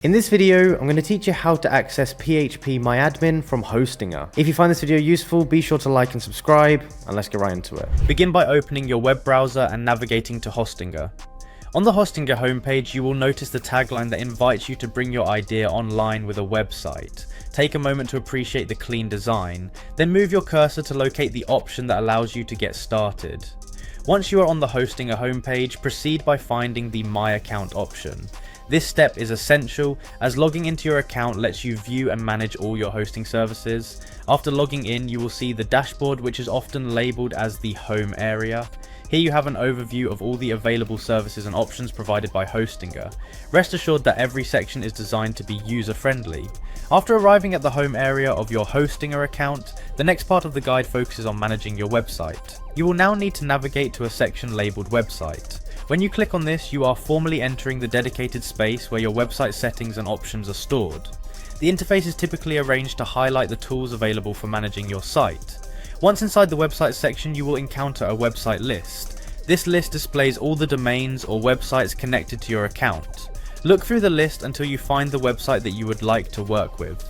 In this video, I'm going to teach you how to access Phpmyadmin from Hostinger. If you find this video useful, be sure to like and subscribe, and let's get right into it. Begin by opening your web browser and navigating to Hostinger. On the Hostinger homepage, you will notice the tagline that invites you to bring your idea online with a website. Take a moment to appreciate the clean design, then move your cursor to locate the option that allows you to get started. Once you are on the Hostinger homepage, proceed by finding the My Account option. This step is essential as logging into your account lets you view and manage all your hosting services. After logging in, you will see the dashboard, which is often labeled as the home area. Here you have an overview of all the available services and options provided by Hostinger. Rest assured that every section is designed to be user-friendly. After arriving at the home area of your Hostinger account, the next part of the guide focuses on managing your website. You will now need to navigate to a section labeled Website. When you click on this, you are formally entering the dedicated space where your website settings and options are stored. The interface is typically arranged to highlight the tools available for managing your site. Once inside the website section, you will encounter a website list. This list displays all the domains or websites connected to your account. Look through the list until you find the website that you would like to work with.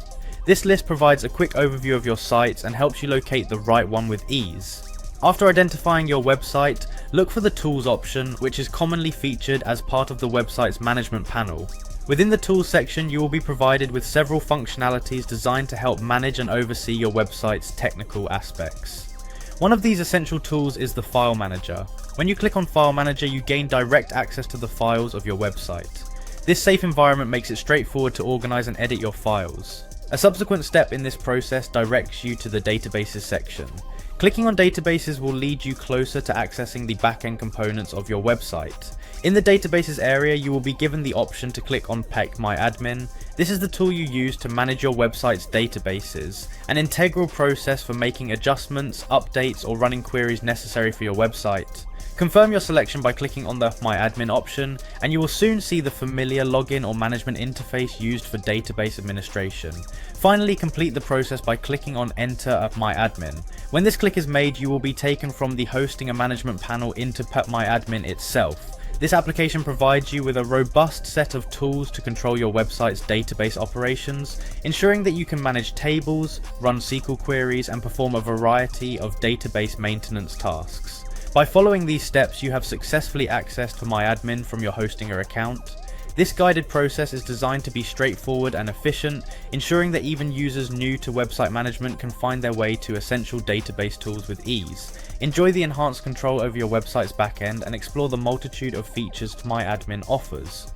This list provides a quick overview of your sites and helps you locate the right one with ease. After identifying your website, look for the Tools option, which is commonly featured as part of the website's management panel. Within the Tools section, you will be provided with several functionalities designed to help manage and oversee your website's technical aspects. One of these essential tools is the File Manager. When you click on File Manager, you gain direct access to the files of your website. This safe environment makes it straightforward to organize and edit your files. A subsequent step in this process directs you to the Databases section. Clicking on Databases will lead you closer to accessing the backend components of your website. In the Databases area, you will be given the option to click on Phpmyadmin. This is the tool you use to manage your website's databases, an integral process for making adjustments, updates, or running queries necessary for your website. Confirm your selection by clicking on the My Admin option, and you will soon see the familiar login or management interface used for database administration. Finally, complete the process by clicking on Enter My Admin. When this click is made, you will be taken from the Hosting and Management panel into Phpmyadmin itself. This application provides you with a robust set of tools to control your website's database operations, ensuring that you can manage tables, run SQL queries, and perform a variety of database maintenance tasks. By following these steps, you have successfully accessed Phpmyadmin from your Hostinger account. This guided process is designed to be straightforward and efficient, ensuring that even users new to website management can find their way to essential database tools with ease. Enjoy the enhanced control over your website's backend and explore the multitude of features Phpmyadmin offers.